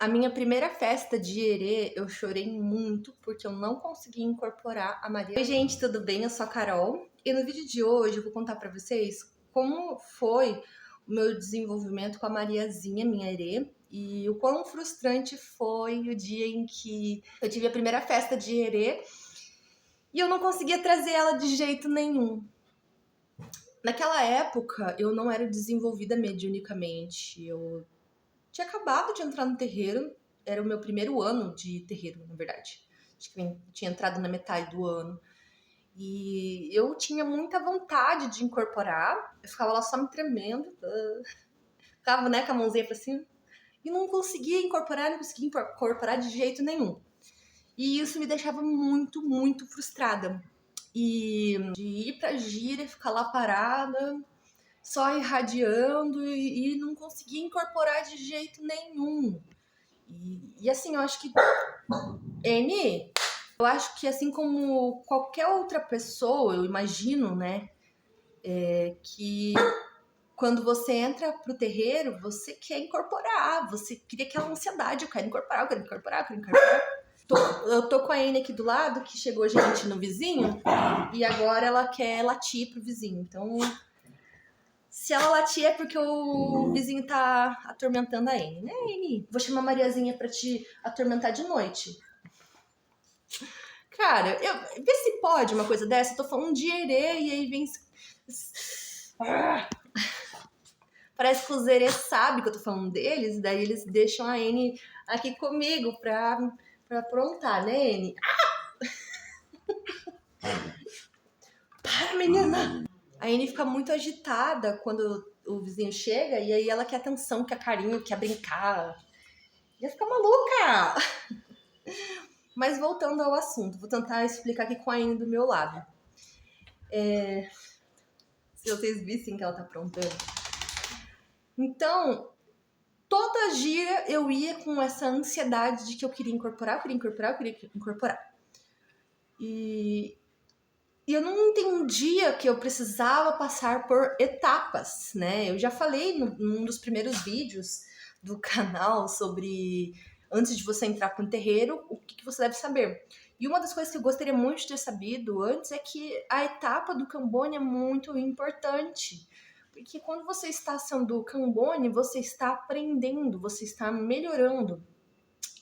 A minha primeira festa de Erê, eu chorei muito porque eu não consegui incorporar a Maria. Oi, gente, tudo bem? Eu sou a Carol e no vídeo de hoje eu vou contar pra vocês como foi o meu desenvolvimento com a Mariazinha, minha Erê, e o quão frustrante foi o dia em que eu tive a primeira festa de Erê e eu não conseguia trazer ela de jeito nenhum. Naquela época, eu não era desenvolvida mediunicamente, eu tinha acabado de entrar no terreiro, era o meu primeiro ano de terreiro, na verdade. Acho que eu tinha entrado na metade do ano. E eu tinha muita vontade de incorporar, eu ficava lá só me tremendo, ficava, né, com a mãozinha pra cima, e não conseguia incorporar de jeito nenhum. E isso me deixava muito, muito frustrada. E de ir pra gira, ficar lá parada, só irradiando e não conseguia incorporar de jeito nenhum. E assim, eu acho que eu acho que assim como qualquer outra pessoa, eu imagino, né, que quando você entra pro terreiro, você quer incorporar, você cria aquela ansiedade, eu quero incorporar, eu quero incorporar, eu quero incorporar. Eu tô com a Anne aqui do lado, que chegou gente no vizinho, e agora ela quer latir pro vizinho. Então, se ela latir é porque o vizinho tá atormentando a Anne, né, Anne? Vou chamar a Mariazinha pra te atormentar de noite. Cara, vê se pode uma coisa dessa. Eu tô falando de Erê e aí vem. Parece que os Erê sabem que eu tô falando deles, e daí eles deixam a Anne aqui comigo pra aprontar, né, Anne? Para, menina! A Anne fica muito agitada quando o vizinho chega e aí ela quer atenção, quer carinho, quer brincar. Ia ficar maluca! Mas voltando ao assunto, vou tentar explicar aqui com a Anne do meu lado. Se vocês vissem que ela tá aprontando. Então, toda gira eu ia com essa ansiedade de que eu queria incorporar, eu queria incorporar, eu queria incorporar. E eu não entendia que eu precisava passar por etapas, né? Eu já falei num dos primeiros vídeos do canal sobre antes de você entrar para um terreiro, o que você deve saber. E uma das coisas que eu gostaria muito de ter sabido antes é que a etapa do Cambone é muito importante. Porque quando você está sendo Cambone, você está aprendendo, você está melhorando.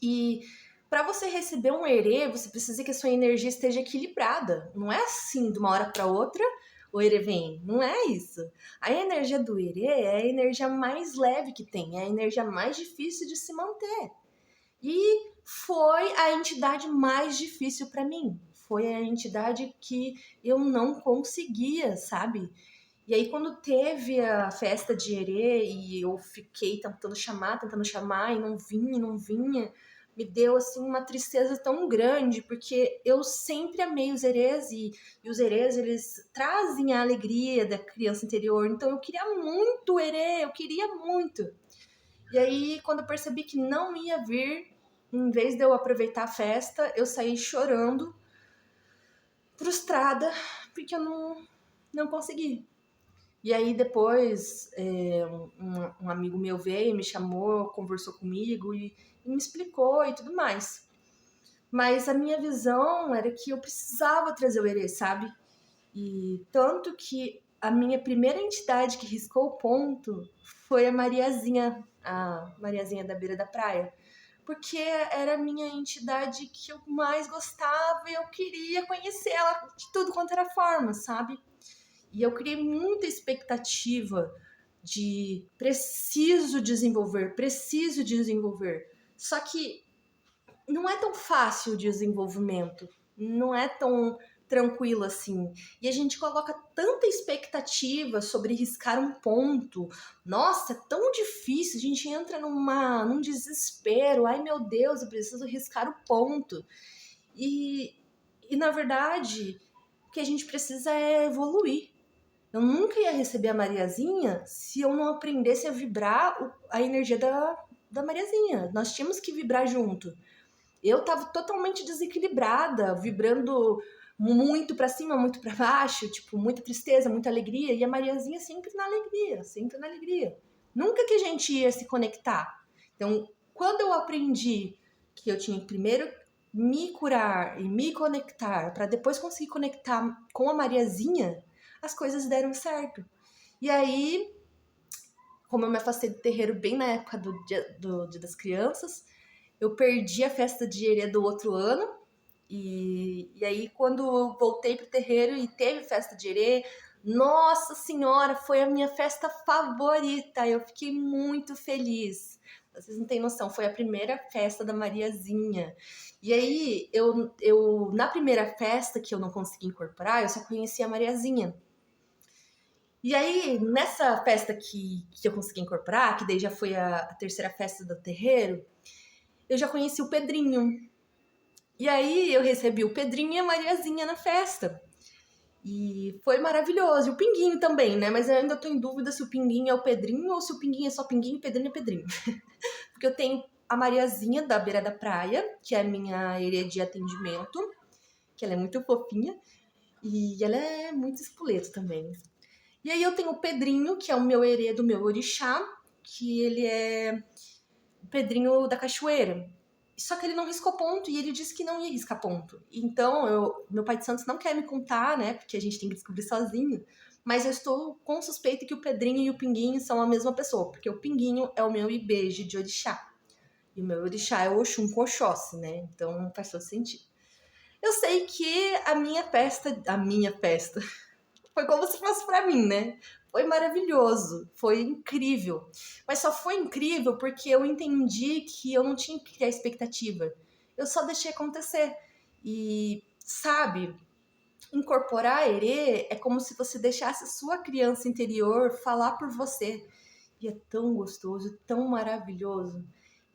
E para você receber um Erê, você precisa que a sua energia esteja equilibrada. Não é assim, de uma hora para outra, o Erê vem. Não é isso. A energia do Erê é a energia mais leve que tem, é a energia mais difícil de se manter. E foi a entidade mais difícil para mim. Foi a entidade que eu não conseguia, sabe? E aí, quando teve a festa de Erê e eu fiquei tentando chamar, e não vinha, me deu, assim, uma tristeza tão grande, porque eu sempre amei os Erês, e os Erês, eles trazem a alegria da criança interior, então eu queria muito o Erê, eu queria muito. E aí, quando eu percebi que não ia vir, em vez de eu aproveitar a festa, eu saí chorando, frustrada, porque eu não consegui. E aí depois um amigo meu veio, me chamou, conversou comigo e me explicou e tudo mais. Mas a minha visão era que eu precisava trazer o Erê, sabe? E tanto que a minha primeira entidade que riscou o ponto foi a Mariazinha da beira da praia. Porque era a minha entidade que eu mais gostava e eu queria conhecer ela de tudo quanto era forma, sabe? E eu criei muita expectativa de preciso desenvolver. Só que não é tão fácil o desenvolvimento, não é tão tranquilo assim. E a gente coloca tanta expectativa sobre riscar um ponto. Nossa, é tão difícil, a gente entra num desespero. Ai, meu Deus, eu preciso riscar o ponto. E na verdade, o que a gente precisa é evoluir. Eu nunca ia receber a Mariazinha se eu não aprendesse a vibrar a energia da Mariazinha. Nós tínhamos que vibrar junto. Eu tava totalmente desequilibrada, vibrando muito pra cima, muito pra baixo, tipo, muita tristeza, muita alegria, e a Mariazinha sempre na alegria, sempre na alegria. Nunca que a gente ia se conectar. Então, quando eu aprendi que eu tinha que primeiro me curar e me conectar para depois conseguir conectar com a Mariazinha, as coisas deram certo. E aí, como eu me afastei do terreiro bem na época do Dia das Crianças, eu perdi a festa de Herê do outro ano. E aí, quando eu voltei pro terreiro e teve festa de Herê, nossa senhora, foi a minha festa favorita. Eu fiquei muito feliz. Vocês não têm noção, foi a primeira festa da Mariazinha. E aí, eu na primeira festa que eu não consegui incorporar, eu só conhecia a Mariazinha. E aí, nessa festa que eu consegui incorporar, que daí já foi a terceira festa do terreiro, eu já conheci o Pedrinho. E aí eu recebi o Pedrinho e a Mariazinha na festa. E foi maravilhoso. E o Pinguinho também, né? Mas eu ainda tô em dúvida se o Pinguinho é o Pedrinho ou se o Pinguinho é só Pinguinho e o Pedrinho é Pedrinho. Porque eu tenho a Mariazinha da beira da praia, que é a minha herê de atendimento, que ela é muito fofinha. E ela é muito espoleto também. E aí eu tenho o Pedrinho, que é o meu herê do meu orixá, que ele é o Pedrinho da cachoeira. Só que ele não riscou ponto e ele disse que não ia riscar ponto. Então, meu pai de santos não quer me contar, né? Porque a gente tem que descobrir sozinho. Mas eu estou com suspeita que o Pedrinho e o Pinguinho são a mesma pessoa. Porque o Pinguinho é o meu ibeje de orixá. E o meu orixá é o Oxum com Oxóssi, né? Então faz todo sentido. Eu sei que a minha festa foi como se fosse pra mim, né? Foi maravilhoso, foi incrível. Mas só foi incrível porque eu entendi que eu não tinha que criar expectativa. Eu só deixei acontecer. E, sabe, incorporar herê é como se você deixasse a sua criança interior falar por você. E é tão gostoso, tão maravilhoso.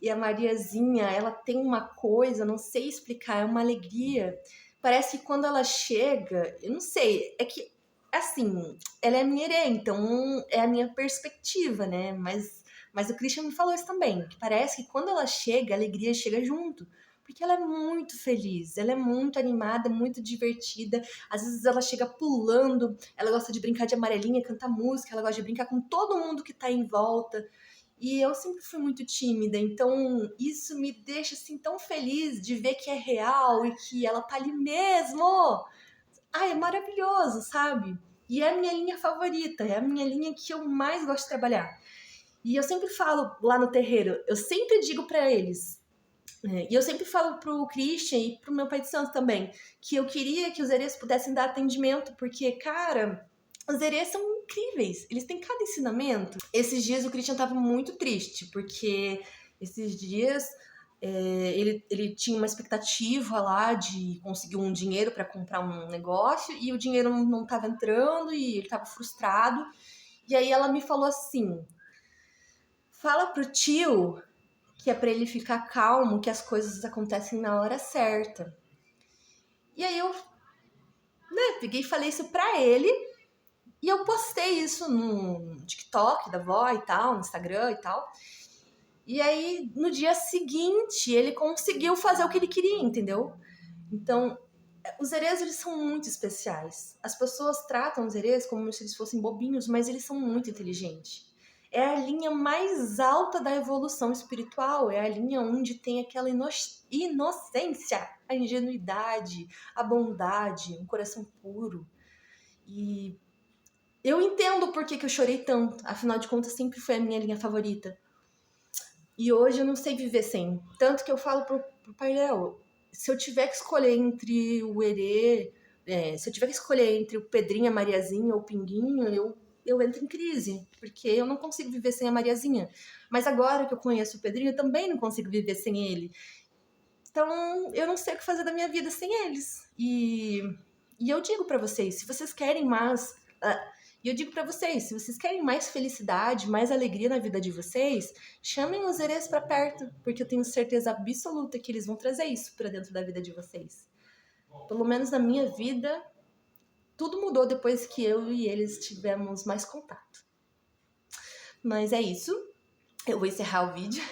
E a Mariazinha, ela tem uma coisa, não sei explicar, é uma alegria. Parece que quando ela chega, eu não sei, é que assim, ela é minha herê, então é a minha perspectiva, né? Mas o Christian me falou isso também, que parece que quando ela chega, a alegria chega junto. Porque ela é muito feliz, ela é muito animada, muito divertida. Às vezes ela chega pulando, ela gosta de brincar de amarelinha, cantar música, ela gosta de brincar com todo mundo que tá em volta. E eu sempre fui muito tímida, então isso me deixa assim tão feliz de ver que é real e que ela tá ali mesmo. Ai, é maravilhoso, sabe? E é a minha linha favorita, é a minha linha que eu mais gosto de trabalhar. E eu sempre falo lá no terreiro, eu sempre digo pra eles, e eu sempre falo pro Christian e pro meu pai de santo também, que eu queria que os herês pudessem dar atendimento, porque, cara, os herês são incríveis, eles têm cada ensinamento. Esses dias o Christian tava muito triste, porque esses dias ele tinha uma expectativa lá de conseguir um dinheiro para comprar um negócio e o dinheiro não estava entrando e ele estava frustrado. E aí ela me falou assim: fala pro tio que é para ele ficar calmo, que as coisas acontecem na hora certa. E aí eu, peguei e falei isso pra ele e eu postei isso no TikTok da avó e tal, no Instagram e tal. E aí, no dia seguinte, ele conseguiu fazer o que ele queria, entendeu? Então, os herês, eles são muito especiais. As pessoas tratam os herês como se eles fossem bobinhos, mas eles são muito inteligentes. É a linha mais alta da evolução espiritual, é a linha onde tem aquela inocência, a ingenuidade, a bondade, um coração puro. E eu entendo por que eu chorei tanto, afinal de contas sempre foi a minha linha favorita. E hoje eu não sei viver sem. Tanto que eu falo pro Painel, se eu tiver que escolher entre o Herê, se eu tiver que escolher entre o Pedrinho, a Mariazinha ou o Pinguinho, eu entro em crise, porque eu não consigo viver sem a Mariazinha. Mas agora que eu conheço o Pedrinho, eu também não consigo viver sem ele. Então, eu não sei o que fazer da minha vida sem eles. E eu digo pra vocês, se vocês querem mais... E eu digo pra vocês, se vocês querem mais felicidade, mais alegria na vida de vocês, chamem os herês pra perto, porque eu tenho certeza absoluta que eles vão trazer isso pra dentro da vida de vocês. Pelo menos na minha vida, tudo mudou depois que eu e eles tivemos mais contato. Mas é isso. Eu vou encerrar o vídeo.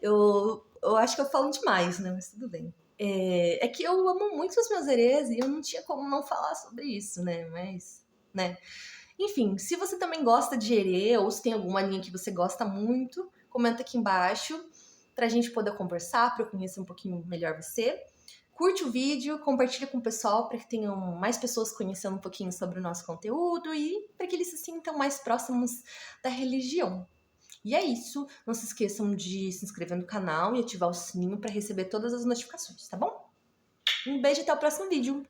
Eu acho que eu falo demais, né? Mas tudo bem. É que eu amo muito os meus herês e eu não tinha como não falar sobre isso, né? Mas, né? Enfim, se você também gosta de herê ou se tem alguma linha que você gosta muito, comenta aqui embaixo. pra gente poder conversar, pra eu conhecer um pouquinho melhor você. Curte o vídeo, compartilha com o pessoal para que tenham mais pessoas conhecendo um pouquinho sobre o nosso conteúdo e para que eles se sintam mais próximos da religião. E é isso. Não se esqueçam de se inscrever no canal e ativar o sininho para receber todas as notificações, tá bom? Um beijo e até o próximo vídeo.